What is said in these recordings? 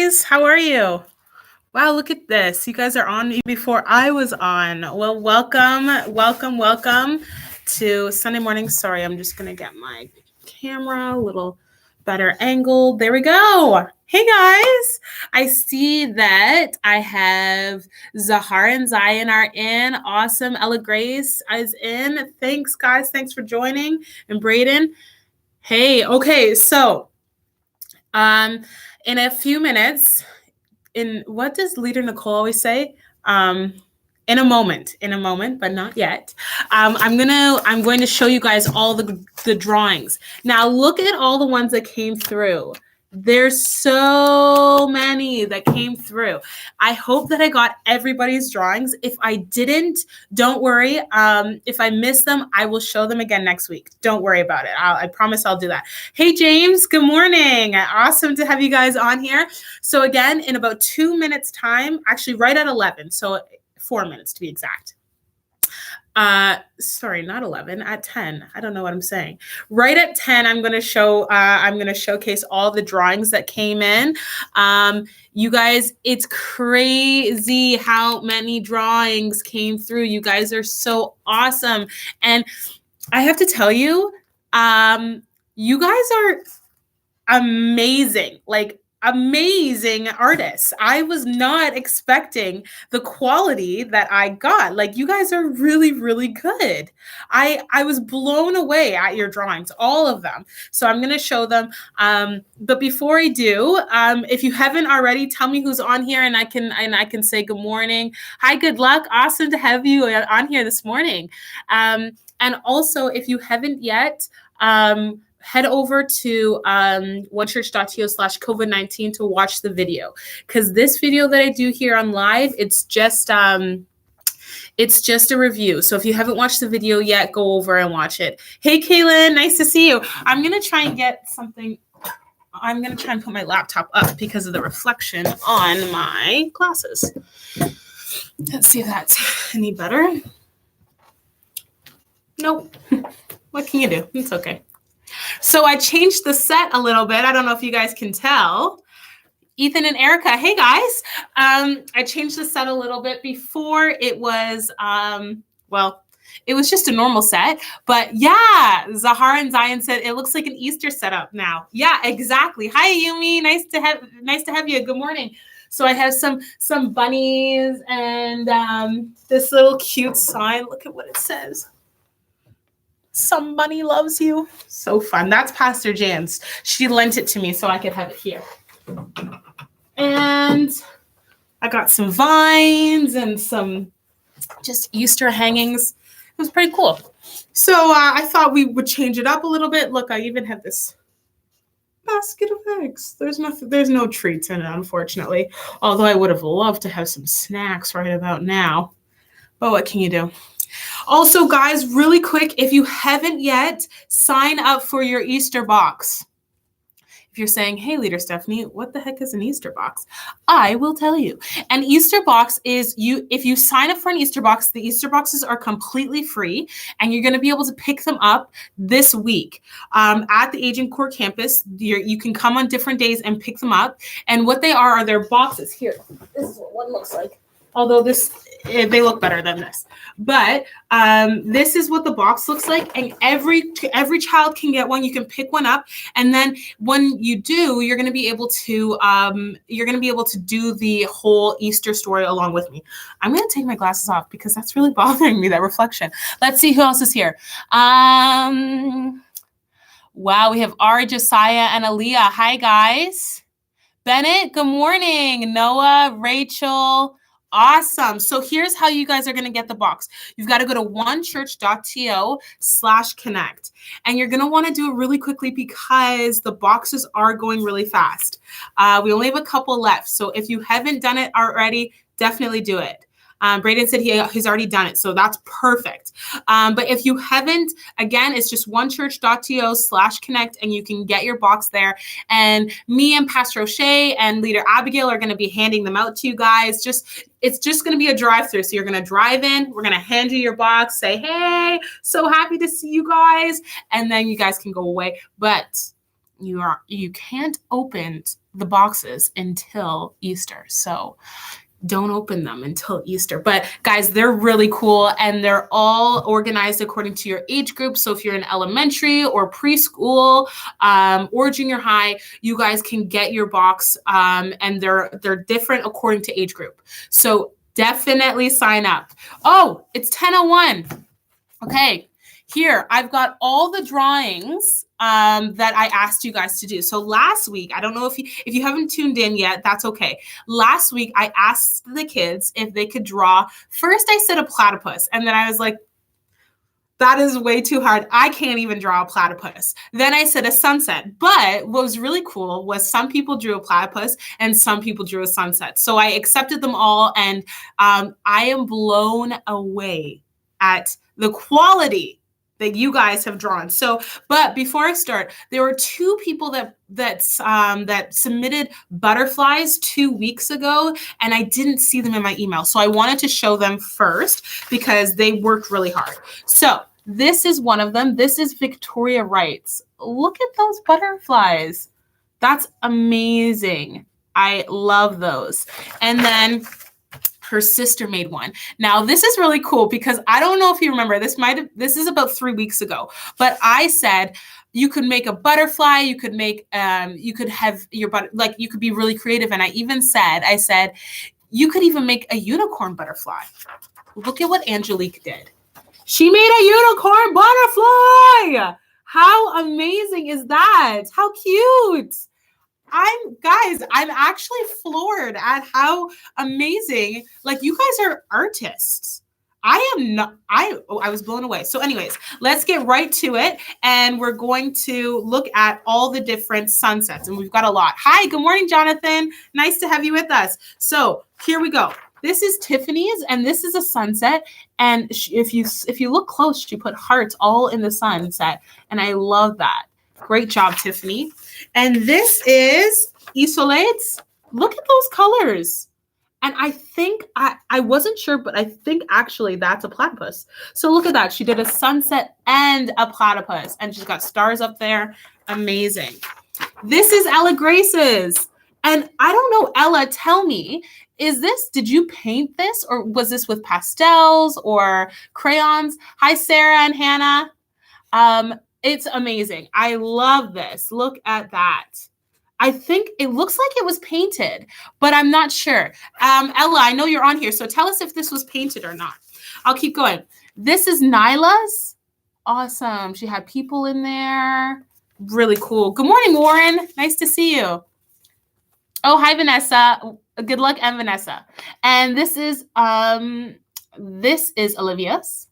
guys. How are you? Wow, look at this. You guys are on me before I was on. Well, welcome to Sunday morning. Sorry, I'm just going to get my camera a little better angled. There we go. Hey guys, I see that I have Zahar and Zion are in. Awesome. Ella Grace is in. Thanks, guys. Thanks for joining. And Braden. Hey, okay, so in a few minutes, what does Leader Nicole always say? In a moment, but not yet. I'm going to show you guys all the drawings. Now look at all the ones that came through. There's so many that came through. I hope that I got everybody's drawings. If I didn't, don't worry. If I miss them, I will show them again next week. Don't worry about it. I promise I'll do that. Hey, James, good morning. Awesome to have you guys on here. So again, in about 2 minutes time, actually right at 11, so 4 minutes to be exact. Sorry, not 11, at 10. I don't know what I'm saying. Right at 10, I'm going to showcase all the drawings that came in. You guys, it's crazy how many drawings came through. You guys are so awesome. And I have to tell you, you guys are amazing. Like, amazing artists. I was not expecting the quality that I got. Like, you guys are really, really good. I was blown away at your drawings, all of them. So I'm going to show them. But before I do, if you haven't already, tell me who's on here and I can say good morning. Hi, good luck. Awesome to have you on here this morning. And also, if you haven't yet, head over to onechurch.to/COVID-19 to watch the video, because this video that I do here on live, it's just a review. So if you haven't watched the video yet, go over and watch it. Hey, Kaylin, nice to see you. I'm going to try and put my laptop up because of the reflection on my glasses. Let's see if that's any better. Nope. What can you do? It's okay. So I changed the set a little bit. I don't know if you guys can tell. Ethan and Erica, hey guys. I changed the set a little bit. Before it was, it was just a normal set. But yeah, Zahar and Zion said it looks like an Easter setup now. Yeah, exactly. Hi, Yumi. Nice to have you. Good morning. So I have some bunnies and this little cute sign. Look at what it says. Somebody loves you. So fun. That's Pastor Jan's. She lent it to me so I could have it here. And I got some vines and some just Easter hangings. It was pretty cool. So I thought we would change it up a little bit. Look, I even have this basket of eggs. There's no treats in it, unfortunately. Although I would have loved to have some snacks right about now. But what can you do? Also, guys, really quick, if you haven't yet, sign up for your Easter box. If you're saying, hey, Leader Stephanie, what the heck is an Easter box? I will tell you. An Easter box is if you sign up for an Easter box, the Easter boxes are completely free, and you're going to be able to pick them up this week at the Agent Core campus. You can come on different days and pick them up. And what they are their boxes. Here, this is what one looks like. Although they look better than this. But this is what the box looks like, and every child can get one. You can pick one up, and then when you do, you're going to be able to do the whole Easter story along with me. I'm going to take my glasses off because that's really bothering me, that reflection. Let's see who else is here. Wow, we have Ari, Josiah, and Aaliyah. Hi, guys. Bennett, good morning. Noah, Rachel. Awesome. So here's how you guys are going to get the box. You've got to go to onechurch.to/connect. And you're going to want to do it really quickly because the boxes are going really fast. We only have a couple left. So if you haven't done it already, definitely do it. Braden said he's already done it, so that's perfect. But if you haven't, again, it's just onechurch.to/connect, and you can get your box there. And me and Pastor O'Shea and Leader Abigail are going to be handing them out to you guys. It's just going to be a drive-through. So you're going to drive in, we're going to hand you your box, say, hey, so happy to see you guys, and then you guys can go away. But you can't open the boxes until Easter. So don't open them until Easter. But guys, they're really cool and they're all organized according to your age group. So if you're in elementary or preschool or junior high, you guys can get your box and they're different according to age group. So definitely sign up. Oh, it's 10:01. Okay. Here, I've got all the drawings that I asked you guys to do. So last week, I don't know if you haven't tuned in yet, that's okay. Last week, I asked the kids if they could draw. First, I said a platypus, and then I was like, that is way too hard. I can't even draw a platypus. Then I said a sunset. But what was really cool was some people drew a platypus and some people drew a sunset. So I accepted them all, and I am blown away at the quality that you guys have drawn. So, but before I start, there were 2 people that submitted butterflies 2 weeks ago, and I didn't see them in my email. So I wanted to show them first because they worked really hard. So this is one of them. This is Victoria Wrights. Look at those butterflies. That's amazing. I love those. And then her sister made one. Now, this is really cool because I don't know if you remember, this is about 3 weeks ago, but I said you could make a butterfly, you could make, you could have your like you could be really creative. And I said, you could even make a unicorn butterfly. Look at what Angelique did. She made a unicorn butterfly. How amazing is that? How cute. I'm actually floored at how amazing, like you guys are artists. I was blown away. So anyways, let's get right to it. And we're going to look at all the different sunsets, and we've got a lot. Hi, good morning, Jonathan. Nice to have you with us. So here we go. This is Tiffany's, and this is a sunset. And if you look close, she put hearts all in the sunset. And I love that. Great job, Tiffany. And this is Isolettes. Look at those colors. And I think, I wasn't sure, but I think actually that's a platypus. So look at that. She did a sunset and a platypus. And she's got stars up there. Amazing. This is Ella Grace's. And I don't know, Ella, tell me, did you paint this? Or was this with pastels or crayons? Hi, Sarah and Hannah. It's amazing. I love this. Look at that. I think it looks like it was painted, but I'm not sure. Ella, I know you're on here, so tell us if this was painted or not. I'll keep going. This is Nyla's. Awesome. She had people in there. Really cool. Good morning, Warren. Nice to see you. Oh, hi, Vanessa. Good luck, and Vanessa. And this is Olivia's.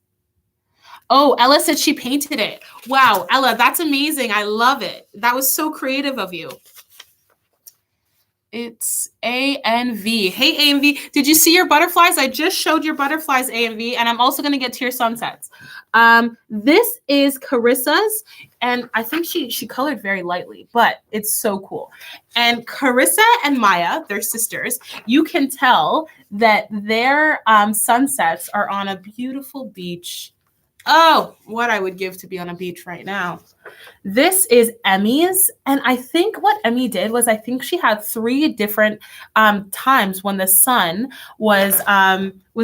Oh, Ella said she painted it. Wow, Ella, that's amazing. I love it. That was so creative of you. It's ANV. Hey, ANV. Did you see your butterflies? I just showed your butterflies, ANV, and I'm also going to get to your sunsets. This is Carissa's, and I think she colored very lightly, but it's so cool. And Carissa and Maya, they're sisters. You can tell that their sunsets are on a beautiful beach. Oh, what I would give to be on a beach right now. This is Emmy's. And I think what Emmy did was I think she had 3 different times when the sun was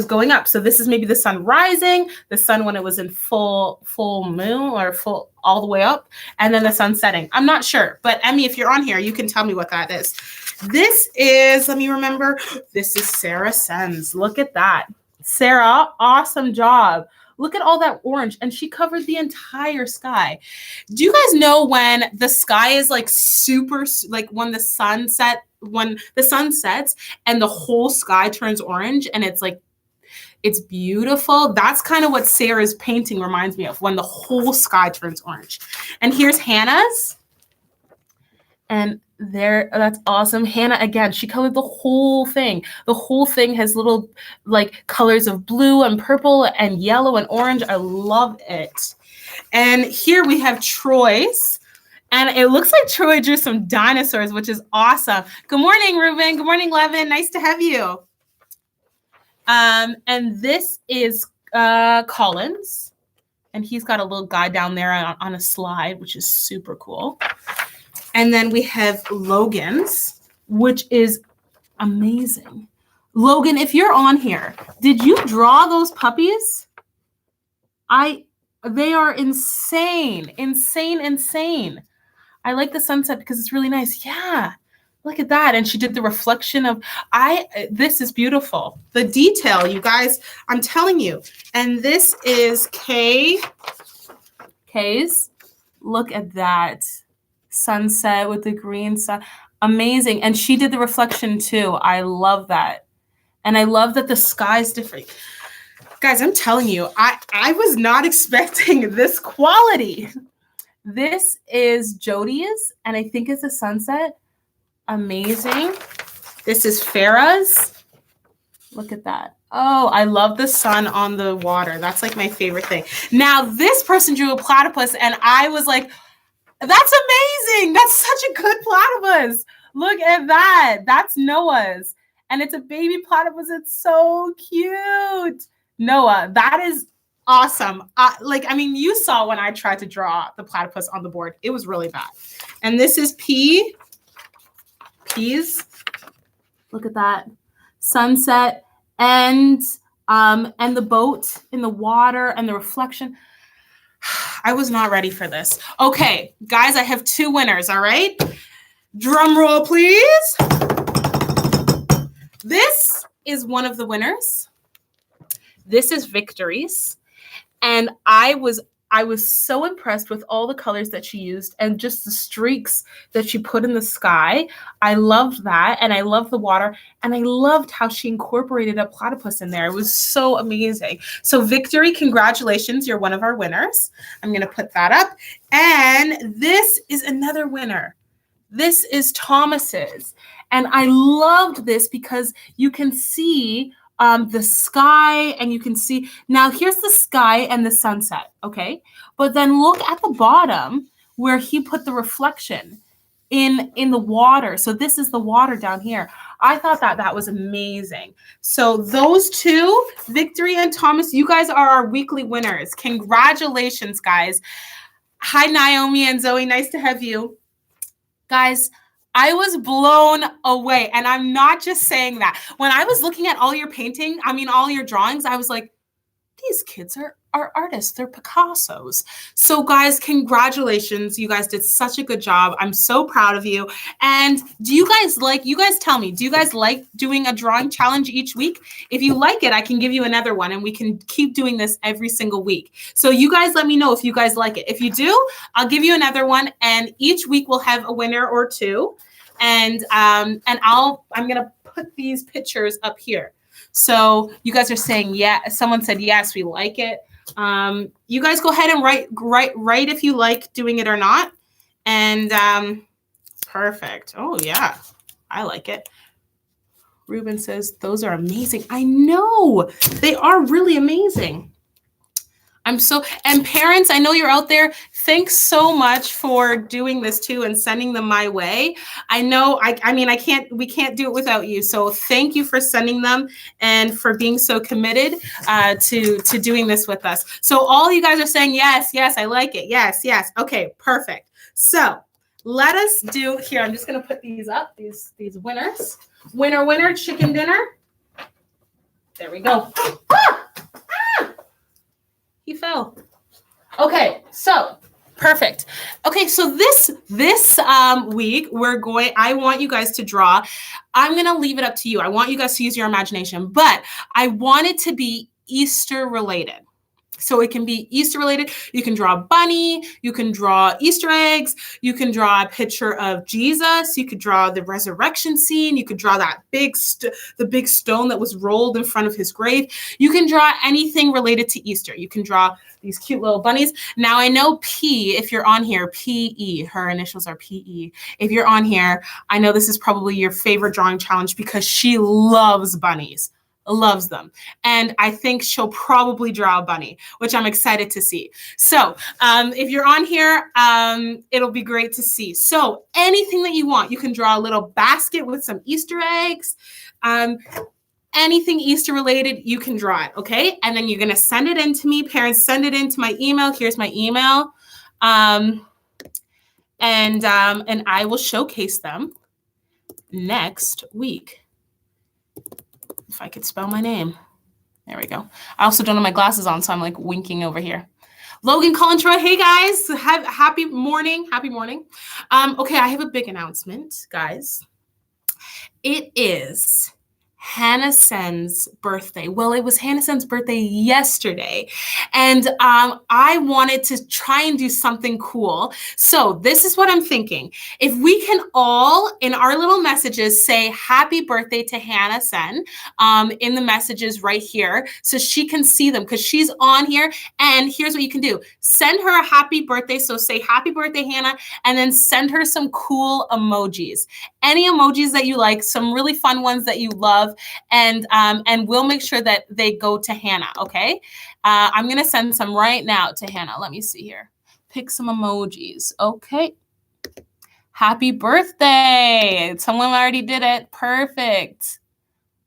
going up. So this is maybe the sun rising, the sun when it was in full moon or full all the way up, and then the sun setting. I'm not sure. But Emmy, if you're on here, you can tell me what that is. This is, let me remember, this is Sarah Sens. Look at that. Sarah, awesome job. Look at all that orange. And she covered the entire sky. Do you guys know when the sky is like super, like when the sun sets and the whole sky turns orange and it's like, it's beautiful. That's kind of what Sarah's painting reminds me of, when the whole sky turns orange. And here's Hannah's. And there, that's awesome. Hannah, again, she colored the whole thing. The whole thing has little like colors of blue and purple and yellow and orange. I love it. And here we have Troy's. And it looks like Troy drew some dinosaurs, which is awesome. Good morning, Ruben. Good morning, Levin. Nice to have you. And this is Collins. And he's got a little guy down there on a slide, which is super cool. And then we have Logan's, which is amazing. Logan, if you're on here, did you draw those puppies? They are insane. I like the sunset because it's really nice. Yeah. Look at that. And she did the reflection of this is beautiful. The detail, you guys, I'm telling you. And this is Kay's. Look at that. Sunset with the green sun. Amazing. And she did the reflection too. I love that. And I love that the sky's different. Guys, I'm telling you, I was not expecting this quality. This is Jody's, and I think it's a sunset. Amazing. This is Farah's. Look at that. Oh, I love the sun on the water. That's like my favorite thing. Now, this person drew a platypus, and I was like, that's amazing. That's such a good platypus. Look at that. That's Noah's. And it's a baby platypus. It's so cute. Noah, that is awesome. You saw when I tried to draw the platypus on the board. It was really bad. And this is Peas. Look at that. Sunset and the boat in the water and the reflection. I was not ready for this. Okay, guys, I have 2 winners, all right? Drum roll, please. This is one of the winners. This is Victory's. And I was so impressed with all the colors that she used and just the streaks that she put in the sky. I loved that. And I loved the water. And I loved how she incorporated a platypus in there. It was so amazing. So Victory, congratulations. You're one of our winners. I'm going to put that up. And this is another winner. This is Thomas's. And I loved this because you can see the sky, and you can see, now here's the sky and the sunset, okay? But then look at the bottom where he put the reflection in the water. So this is the water down here. I thought that was amazing. So those 2, Victory and Thomas, you guys are our weekly winners. Congratulations, guys. Hi, Naomi and Zoe. Nice to have you. Guys, I was blown away. And I'm not just saying that. When I was looking at all your all your drawings, I was like, these kids are artists. They're Picassos. So guys, congratulations. You guys did such a good job. I'm so proud of you. And you guys tell me, do you guys like doing a drawing challenge each week? If you like it, I can give you another one and we can keep doing this every single week. So you guys let me know if you guys like it. If you do, I'll give you another one. And each week we'll have a winner or 2. And I'm going to put these pictures up here. So you guys are saying, yeah, someone said, yes, we like it. You guys go ahead and write if you like doing it or not. And perfect. Oh, yeah, I like it. Ruben says, those are amazing. I know. They are really amazing. And parents, I know you're out there. Thanks so much for doing this too and sending them my way. I know, we can't do it without you. So thank you for sending them and for being so committed to doing this with us. So all you guys are saying, yes, I like it. Yes. Okay, perfect. So let us do here. I'm just going to put these up, these winners. Winner, chicken dinner. There we go. He fell. Okay, so perfect. Okay, so this week I want you guys to draw. I'm gonna leave it up to you. I want you guys to use your imagination, but I want it to be Easter related. So it can be Easter related. You can draw a bunny. You can draw Easter eggs. You can draw a picture of Jesus. You could draw the resurrection scene. You could draw that the big stone that was rolled in front of his grave. You can draw anything related to Easter. You can draw these cute little bunnies. Now I know P, if you're on here, P-E, her initials are P-E. If you're on here, I know this is probably your favorite drawing challenge because she loves bunnies. Loves them. And I think she'll probably draw a bunny, which I'm excited to see. So if you're on here, it'll be great to see. So anything that you want, you can draw a little basket with some Easter eggs. Anything Easter related, you can draw it, okay? And then you're going to send it in to me. Parents, send it into my email. Here's my email. And I will showcase them next week. If I could spell my name. There we go. I also don't have my glasses on, so I'm like winking over here. Logan, Colin, Troy, hey guys, happy morning. Happy morning. Okay, I have a big announcement, guys. It is Hannah Sen's birthday. Well, it was Hannah Sen's birthday yesterday, and I wanted to try and do something cool. So this is what I'm thinking. If we can all, in our little messages, say happy birthday to Hannah Sen in the messages right here, so she can see them, because she's on here. And here's what you can do. Send her a happy birthday. So say happy birthday, Hannah, and then send her some cool emojis. Any emojis that you like, some really fun ones that you love. And we'll make sure that they go to Hannah, okay? I'm going to send some right now to Hannah. Let me see here. Pick some emojis. Okay. Happy birthday. Someone already did it. Perfect.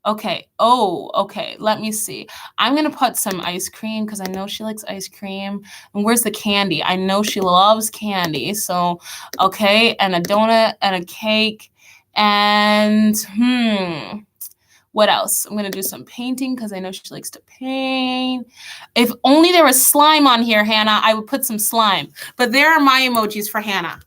Okay. Oh, okay. Let me see. I'm going to put some ice cream because I know she likes ice cream. And where's the candy? I know she loves candy. So, okay. And a donut and a cake. And, what else? I'm going to do some painting because I know she likes to paint. If only there was slime on here, Hannah, I would put some slime. But there are my emojis for Hannah.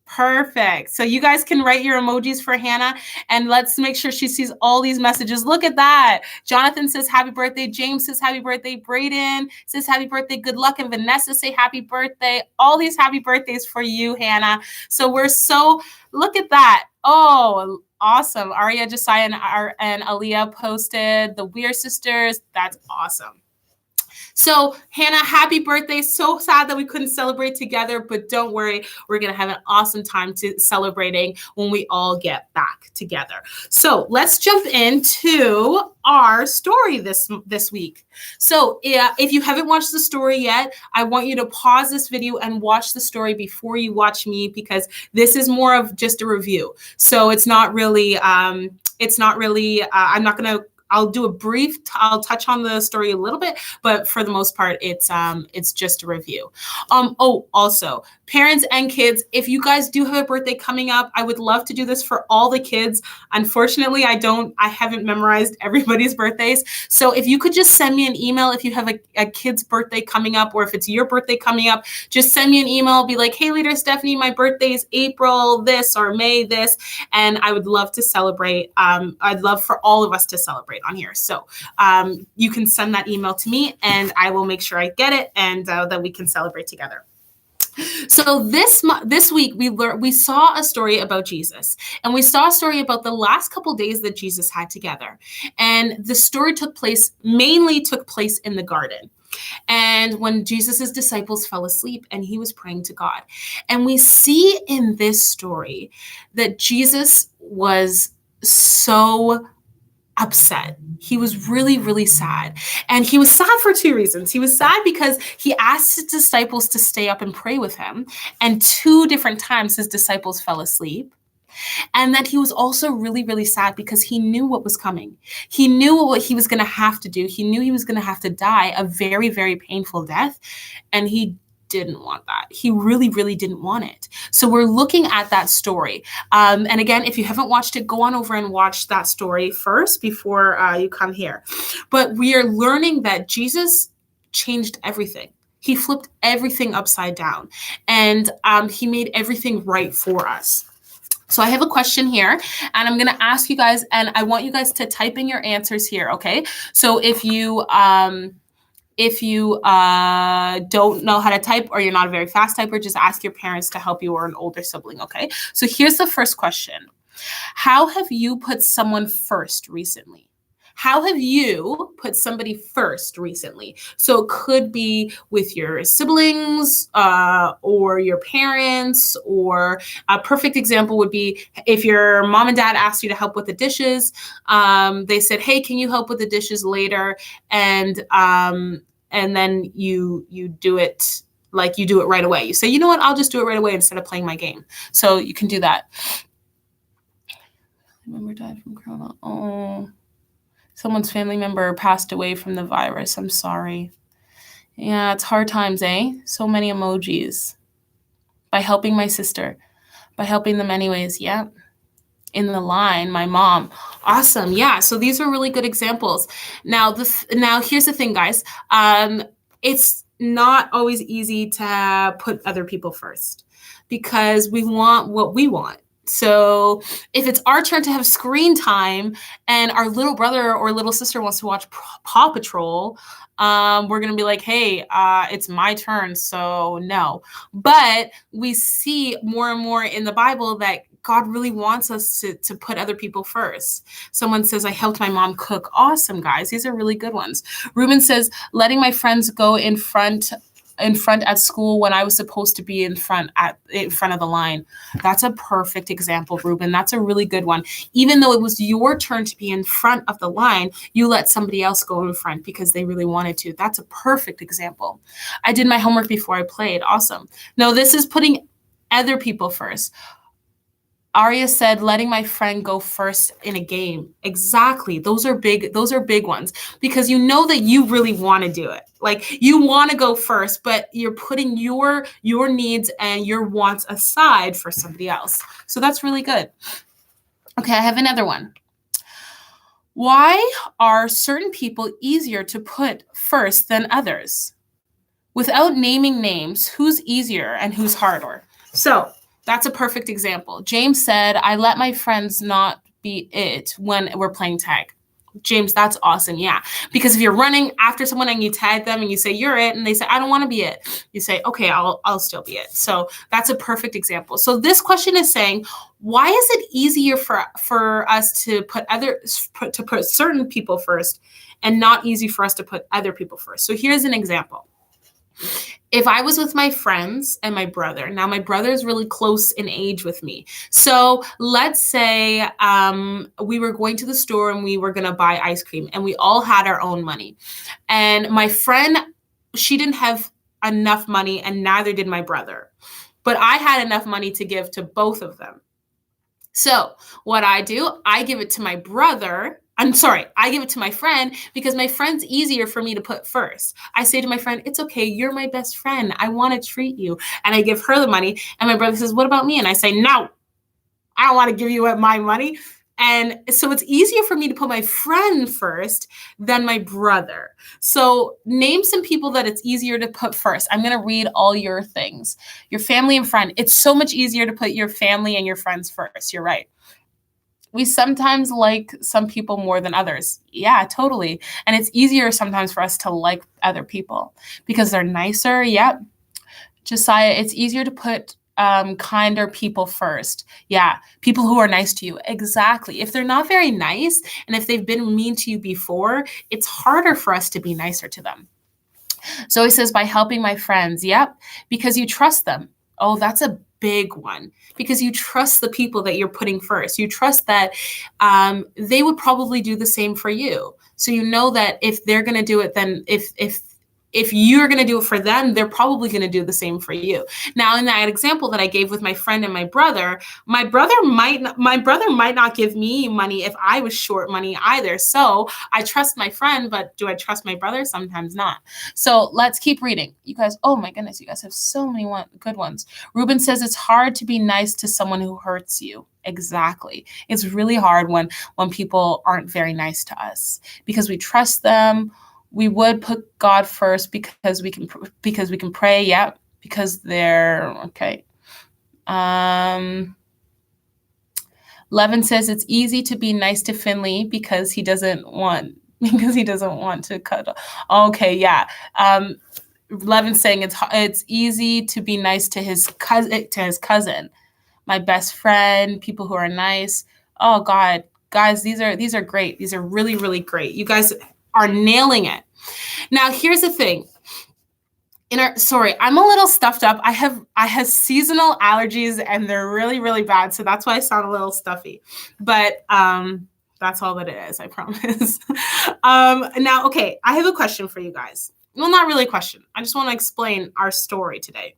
Perfect. So you guys can write your emojis for Hannah, and let's make sure she sees all these messages. Look at that. Jonathan says happy birthday. James says happy birthday. Braden says happy birthday. Good luck. And Vanessa say happy birthday. All these happy birthdays for you, Hannah. So look at that. Oh, awesome. Aria, Josiah, and Aaliyah posted the Weir sisters. That's awesome. So Hannah, happy birthday. So sad that we couldn't celebrate together, but don't worry. We're going to have an awesome time celebrating when we all get back together. So let's jump into our story this week. So if you haven't watched the story yet, I want you to pause this video and watch the story before you watch me, because this is more of just a review. So it's not really, I'll do a brief, I'll touch on the story a little bit, but for the most part, it's just a review. Also, parents and kids, if you guys do have a birthday coming up, I would love to do this for all the kids. Unfortunately, I haven't memorized everybody's birthdays. So if you could just send me an email if you have a kid's birthday coming up, or if it's your birthday coming up, just send me an email, be like, hey, Leader Stephanie, my birthday is April this or May this, and I would love to celebrate. I'd love for all of us to celebrate on here. So you can send that email to me, and I will make sure I get it, and that we can celebrate together. So this week we saw a story about Jesus, and we saw a story about the last couple days that Jesus had together. And the story mainly took place in the garden. And when Jesus's disciples fell asleep and he was praying to God. And we see in this story that Jesus was so upset. He was really, really sad. And he was sad for two reasons. He was sad because he asked his disciples to stay up and pray with him. And 2 different times his disciples fell asleep. And that he was also really, really sad because he knew what was coming. He knew what he was going to have to do. He knew he was going to have to die a very, very painful death. And he didn't want that. He really, really didn't want it. So we're looking at that story. And again, if you haven't watched it, go on over and watch that story first before you come here. But we are learning that Jesus changed everything. He flipped everything upside down, and he made everything right for us. So I have a question here, and I'm going to ask you guys, and I want you guys to type in your answers here, okay? So if you don't know how to type, or you're not a very fast typer, just ask your parents to help you, or an older sibling, okay? So here's the first question. How have you put someone first recently? How have you put somebody first recently? So it could be with your siblings or your parents, or a perfect example would be if your mom and dad asked you to help with the dishes. They said, hey, can you help with the dishes later? And then you do it like you do it right away. You say, you know what, I'll just do it right away instead of playing my game. So you can do that. Remember, died from corona. Oh. Someone's family member passed away from the virus. I'm sorry. Yeah, it's hard times, eh? So many emojis. By helping my sister. By helping them anyways. Yeah. In the line, my mom. Awesome. Yeah. So these are really good examples. Now, now here's the thing, guys. It's not always easy to put other people first because we want what we want. So if it's our turn to have screen time and our little brother or little sister wants to watch Paw Patrol, we're going to be like, hey, it's my turn. So no. But we see more and more in the Bible that God really wants us to put other people first. Someone says, I helped my mom cook. Awesome, guys. These are really good ones. Ruben says, letting my friends go in front at school when I was supposed to be in front of the line. That's a perfect example, Ruben. That's a really good one. Even though it was your turn to be in front of the line, you let somebody else go in front because they really wanted to. That's a perfect example. I did my homework before I played. Awesome. No, this is putting other people first. Aria said, letting my friend go first in a game. Exactly. Those are big ones because you know that you really want to do it. Like you want to go first, but you're putting your needs and your wants aside for somebody else. So that's really good. Okay, I have another one. Why are certain people easier to put first than others? Without naming names, who's easier and who's harder? So that's a perfect example. James said, I let my friends not be it when we're playing tag. James, that's awesome. Yeah. Because if you're running after someone and you tag them and you say, you're it, and they say, I don't want to be it. You say, okay, I'll still be it. So that's a perfect example. So this question is saying, why is it easier for us to put certain people first and not easy for us to put other people first? So here's an example. If I was with my friends and my brother, now my brother is really close in age with me. So let's say we were going to the store and we were going to buy ice cream and we all had our own money. And my friend, she didn't have enough money and neither did my brother. But I had enough money to give to both of them. So what I do, I give it to my brother. I give it to my friend because my friend's easier for me to put first. I say to my friend, it's okay, you're my best friend. I want to treat you. And I give her the money. And my brother says, what about me? And I say, no, I don't want to give you my money. And so it's easier for me to put my friend first than my brother. So name some people that it's easier to put first. I'm going to read all your things. Your family and friend. It's so much easier to put your family and your friends first. You're right. We sometimes like some people more than others. Yeah, totally. And it's easier sometimes for us to like other people because they're nicer. Yep. Josiah, it's easier to put kinder people first. Yeah, people who are nice to you. Exactly. If they're not very nice and if they've been mean to you before, it's harder for us to be nicer to them. So he says, by helping my friends. Yep, because you trust them. Oh, that's a big one because you trust the people that you're putting first. You trust that they would probably do the same for you. So you know that if they're going to do it, then if you're going to do it for them, they're probably going to do the same for you. Now, in that example that I gave with my friend and my brother might not give me money if I was short money either. So I trust my friend, but do I trust my brother? Sometimes not. So let's keep reading. You guys, oh my goodness, you guys have so many good ones. Ruben says it's hard to be nice to someone who hurts you. Exactly. It's really hard when people aren't very nice to us because we trust them. We would put God first because we can pray. Yeah, because they're okay. Levin says it's easy to be nice to Finley because he doesn't want to cut. Okay, yeah. Levin's saying it's easy to be nice to his cousin, my best friend, people who are nice. Oh God, guys, these are great. These are really, really great. You guys are nailing it. Now, here's the thing. I'm a little stuffed up. I have seasonal allergies and they're really, really bad. So that's why I sound a little stuffy. But that's all that it is, I promise. Now, okay, I have a question for you guys. Well, not really a question. I just want to explain our story today.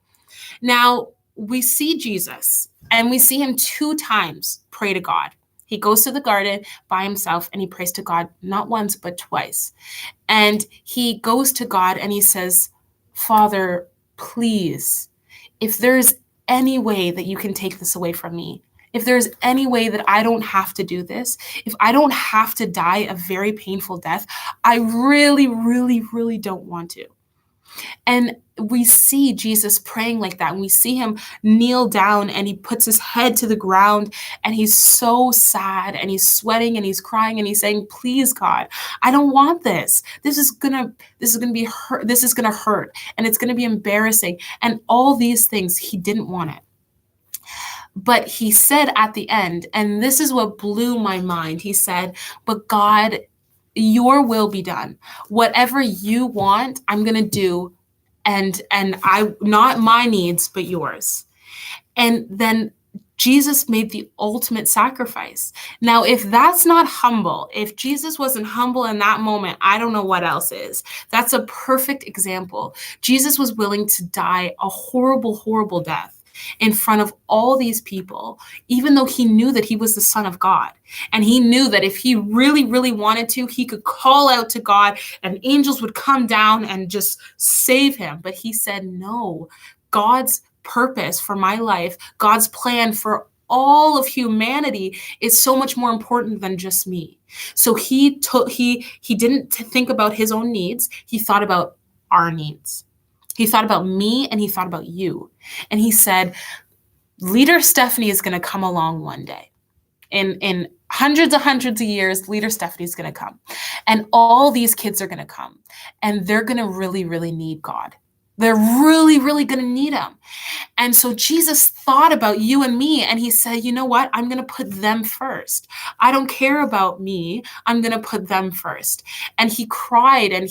Now, we see Jesus and we see him 2 times pray to God. He goes to the garden by himself and he prays to God not once, but twice. And he goes to God and he says, Father, please, if there's any way that you can take this away from me, if there's any way that I don't have to do this, if I don't have to die a very painful death, I really, really, really don't want to. And we see Jesus praying like that. And we see him kneel down and he puts his head to the ground and he's so sad and he's sweating and he's crying and he's saying, please, God, I don't want this. This is gonna be hurt. This is gonna hurt and it's gonna be embarrassing. And all these things, he didn't want it. But he said at the end, and this is what blew my mind, he said, but God, your will be done. Whatever you want, I'm going to do. And I, not my needs, but yours. And then Jesus made the ultimate sacrifice. Now, if that's not humble, if Jesus wasn't humble in that moment, I don't know what else is. That's a perfect example. Jesus was willing to die a horrible, horrible death in front of all these people, even though he knew that he was the Son of God. And he knew that if he really, really wanted to, he could call out to God and angels would come down and just save him. But he said, no, God's purpose for my life, God's plan for all of humanity is so much more important than just me. So he didn't think about his own needs. He thought about our needs. He thought about me and he thought about you. And he said, Leader Stephanie is going to come along one day. In hundreds of years, Leader Stephanie is going to come. And all these kids are going to come. And they're going to really, really need God. They're really, really going to need him. And so Jesus thought about you and me, and he said, you know what? I'm going to put them first. I don't care about me. I'm going to put them first. And he cried, and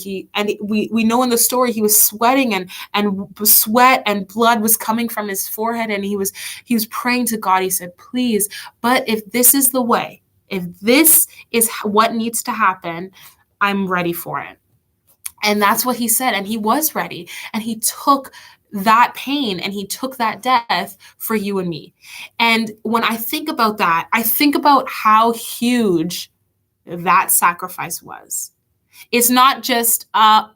we know in the story he was sweating, and sweat and blood was coming from his forehead, and he was praying to God. He said, please, but if this is the way, if this is what needs to happen, I'm ready for it. And that's what he said. And he was ready. And he took that pain and he took that death for you and me. And when I think about that, I think about how huge that sacrifice was. It's not just, I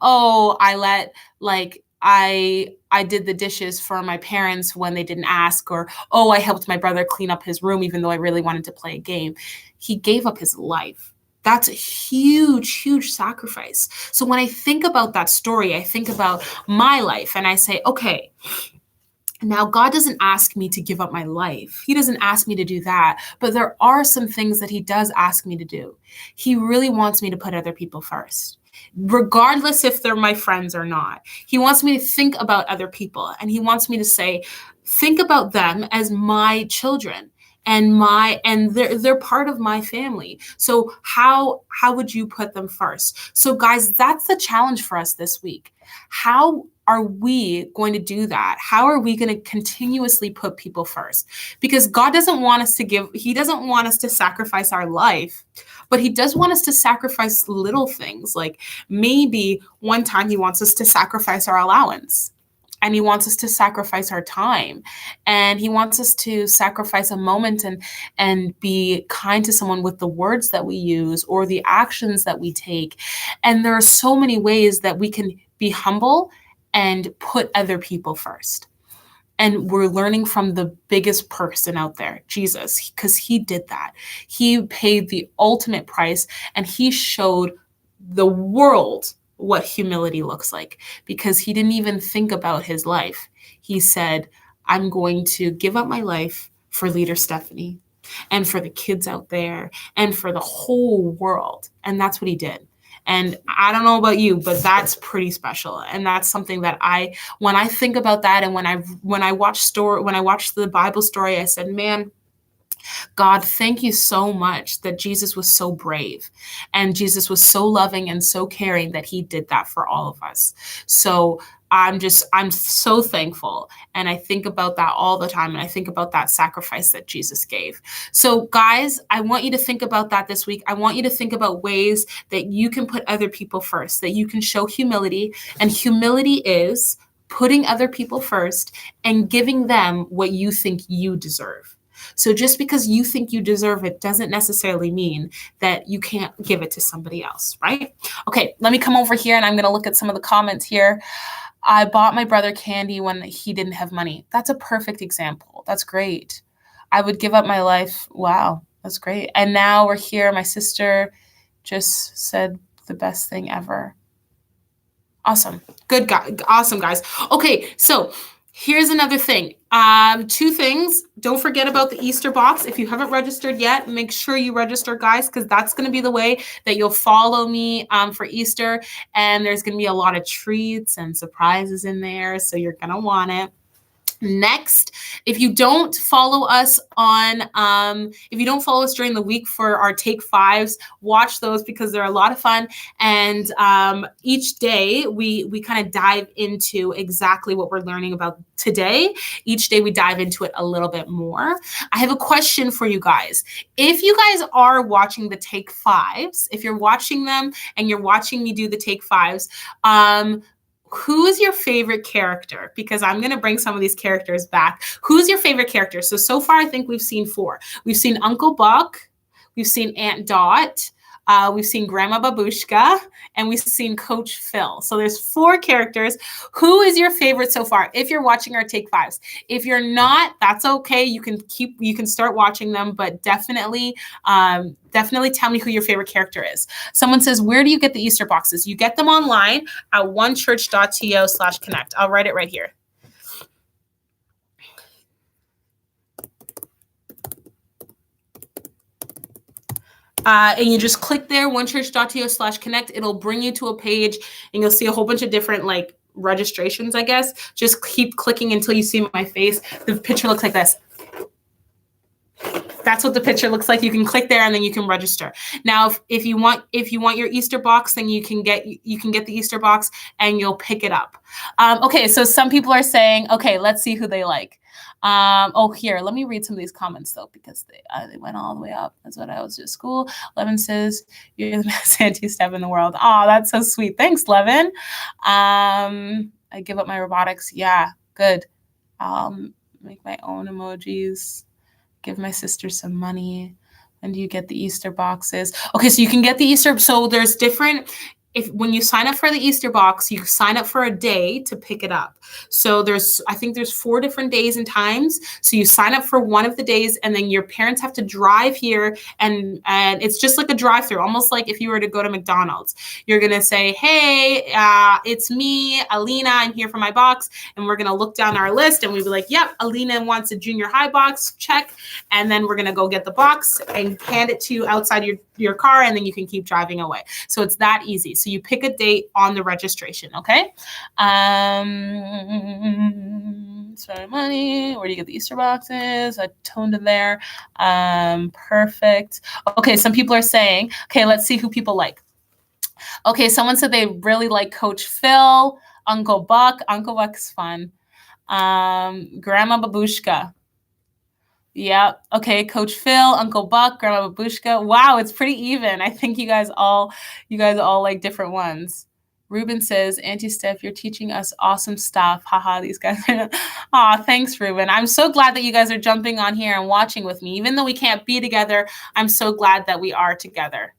did the dishes for my parents when they didn't ask, or, I helped my brother clean up his room, even though I really wanted to play a game. He gave up his life. That's a huge, huge sacrifice. So when I think about that story, I think about my life and I say, okay, now God doesn't ask me to give up my life. He doesn't ask me to do that. But there are some things that he does ask me to do. He really wants me to put other people first, regardless if they're my friends or not. He wants me to think about other people. And he wants me to say, think about them as my children. And they're part of my family. So how would you put them first? So guys, that's the challenge for us this week. How are we going to do that? How are we going to continuously put people first? Because God doesn't want us to he doesn't want us to sacrifice our life, but he does want us to sacrifice little things. Like maybe one time he wants us to sacrifice our allowance. And he wants us to sacrifice our time, and he wants us to sacrifice a moment and be kind to someone with the words that we use or the actions that we take. And there are so many ways that we can be humble and put other people first. And we're learning from the biggest person out there, Jesus, because he did that. He paid the ultimate price, and he showed the world what humility looks like, because he didn't even think about his life. He said, I'm going to give up my life for Leader Stephanie and for the kids out there and for the whole world. And that's what he did. And I don't know about you, but that's pretty special. And that's something that when I think about that, and when I watch the Bible story, I said, man, God, thank you so much that Jesus was so brave and Jesus was so loving and so caring that he did that for all of us. So I'm so thankful. And I think about that all the time. And I think about that sacrifice that Jesus gave. So guys, I want you to think about that this week. I want you to think about ways that you can put other people first, that you can show humility. And humility is putting other people first and giving them what you think you deserve. So just because you think you deserve it doesn't necessarily mean that you can't give it to somebody else, right? Okay, let me come over here and I'm going to look at some of the comments here. I bought my brother candy when he didn't have money. That's a perfect example. That's great. I would give up my life. Wow, that's great. And now we're here. My sister just said the best thing ever. Awesome. Good guy. Awesome, guys. Okay, so here's another thing. 2 things. Don't forget about the Easter box. If you haven't registered yet, make sure you register, guys, because that's going to be the way that you'll follow me for Easter. And there's going to be a lot of treats and surprises in there, so you're going to want it. Next, if you don't follow us during the week for our Take 5s, watch those because they're a lot of fun. And each day we kind of dive into exactly what we're learning about today. Each day we dive into it a little bit more. I have a question for you guys. If you guys are watching the Take 5s, if you're watching them and you're watching me do the Take 5s, who is your favorite character? Because I'm going to bring some of these characters back. Who's your favorite character? So far, I think we've seen 4. We've seen Uncle Buck. We've seen Aunt Dot. We've seen Grandma Babushka. And we've seen Coach Phil. So there's 4 characters. Who is your favorite so far? If you're watching our Take 5s. If you're not, that's okay. You can start watching them, but definitely tell me who your favorite character is. Someone says, where do you get the Easter boxes? You get them online at onechurch.to/connect. I'll write it right here. And you just click there, onechurch.to/connect. It'll bring you to a page and you'll see a whole bunch of different registrations, I guess. Just keep clicking until you see my face. The picture looks like this. That's what the picture looks like. You can click there and then you can register. Now, if you want your Easter box, then you can get the Easter box and you'll pick it up. Okay, so some people are saying, okay, let's see who they like. Here, let me read some of these comments though, because they went all the way up. That's what I was at school. Levin says, you're the best Auntie Steph in the world. Oh, that's so sweet. Thanks, Levin. I give up my robotics. Yeah, good. Make my own emojis. Give my sister some money. When do you get the Easter boxes? Okay, so you can get the Easter. So there's different. When you sign up for the Easter box, you sign up for a day to pick it up. So I think there's 4 different days and times. So you sign up for one of the days and then your parents have to drive here and it's just like a drive-through, almost like if you were to go to McDonald's. You're going to say, hey, it's me, Alina, I'm here for my box. And we're going to look down our list and we'll be like, yep, Alina wants a junior high box, check. And then we're going to go get the box and hand it to you outside your car and then you can keep driving away. So it's that easy. So you pick a date on the registration, okay? Spend money. Where do you get the Easter boxes? I toned in there. Perfect. Okay, some people are saying, okay, let's see who people like. Okay, someone said they really like Coach Phil, Uncle Buck. Uncle Buck's fun. Grandma Babushka. Yep. Okay. Coach Phil, Uncle Buck, Grandma Babushka. Wow, it's pretty even. I think you guys all like different ones. Ruben says, Auntie Steph, you're teaching us awesome stuff. Haha, these guys. Aw, thanks, Ruben. I'm so glad that you guys are jumping on here and watching with me. Even though we can't be together, I'm so glad that we are together.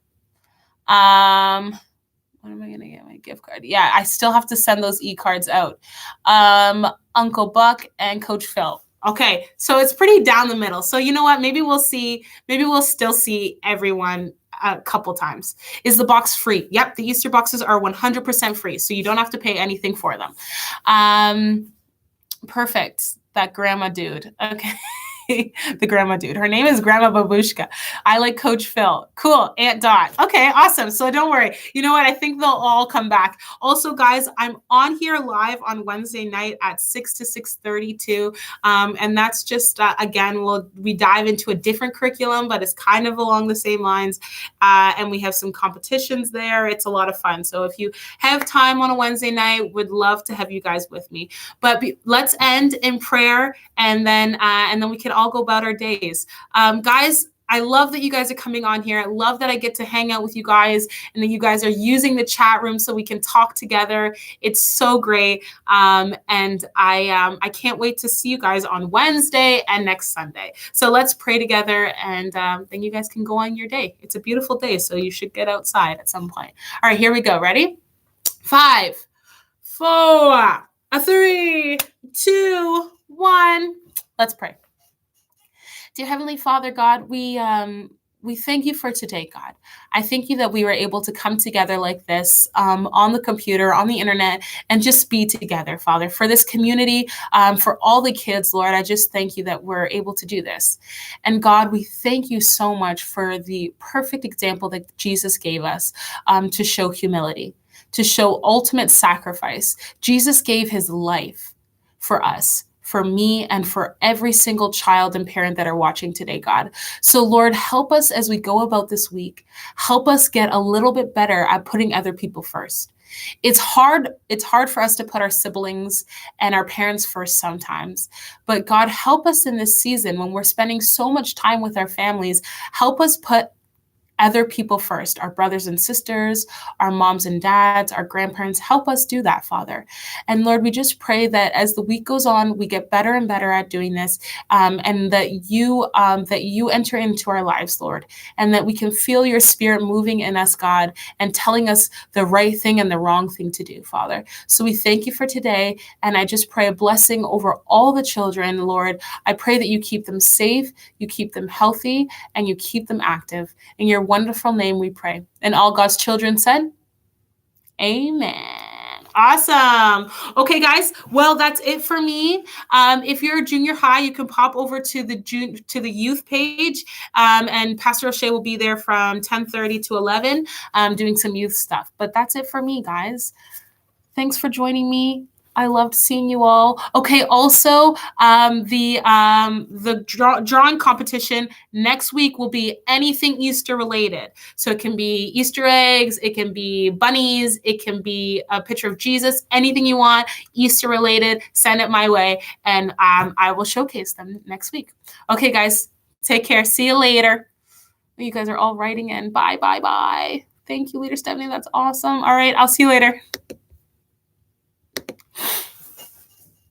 When am I going to get my gift card? Yeah, I still have to send those e-cards out. Uncle Buck and Coach Phil. Okay, so it's pretty down the middle. So you know what? Maybe we'll still see everyone a couple times. Is the box free? Yep, the Easter boxes are 100% free, so you don't have to pay anything for them. Perfect. That grandma dude. Okay. The grandma dude. Her name is Grandma Babushka. I like Coach Phil. Cool. Aunt Dot. Okay, awesome. So don't worry. You know what? I think they'll all come back. Also, guys, I'm on here live on Wednesday night at 6 to 6:30 too. And that's just, again, we dive into a different curriculum, but it's kind of along the same lines. And we have some competitions there. It's a lot of fun. So if you have time on a Wednesday night, would love to have you guys with me. But let's end in prayer and then we can all go about our days. Guys, I love that you guys are coming on here. I love that I get to hang out with you guys and that you guys are using the chat room so we can talk together. It's so great. And I can't wait to see you guys on Wednesday and next Sunday. So let's pray together, and then you guys can go on your day. It's a beautiful day, so you should get outside at some point. All right, here we go. Ready? 5, 4, 3, 2, 1. Let's pray. Dear Heavenly Father, God, we thank you for today, God. I thank you that we were able to come together like this on the computer, on the internet, and just be together, Father. For this community, for all the kids, Lord, I just thank you that we're able to do this. And God, we thank you so much for the perfect example that Jesus gave us to show humility, to show ultimate sacrifice. Jesus gave his life for us, for me, and for every single child and parent that are watching today, God. So Lord, help us as we go about this week. Help us get a little bit better at putting other people first. It's hard for us to put our siblings and our parents first sometimes. But God, help us in this season when we're spending so much time with our families. Help us put other people first, our brothers and sisters, our moms and dads, our grandparents. Help us do that, Father. And Lord, we just pray that as the week goes on, we get better and better at doing this, and that you enter into our lives, Lord, and that we can feel your Spirit moving in us, God, and telling us the right thing and the wrong thing to do, Father. So we thank you for today, and I just pray a blessing over all the children, Lord. I pray that you keep them safe, you keep them healthy, and you keep them active. In your wonderful name we pray. And all God's children said, amen. Awesome. Okay, guys. Well, that's it for me. If you're a junior high, you can pop over to the youth page, and Pastor O'Shea will be there from 10:30 to 11, doing some youth stuff. But that's it for me, guys. Thanks for joining me. I loved seeing you all. Okay, also, the drawing competition next week will be anything Easter related. So it can be Easter eggs, it can be bunnies, it can be a picture of Jesus, anything you want, Easter related, send it my way, and I will showcase them next week. Okay, guys, take care. See you later. You guys are all writing in. Bye, bye, bye. Thank you, Leader Stephanie. That's awesome. All right, I'll see you later.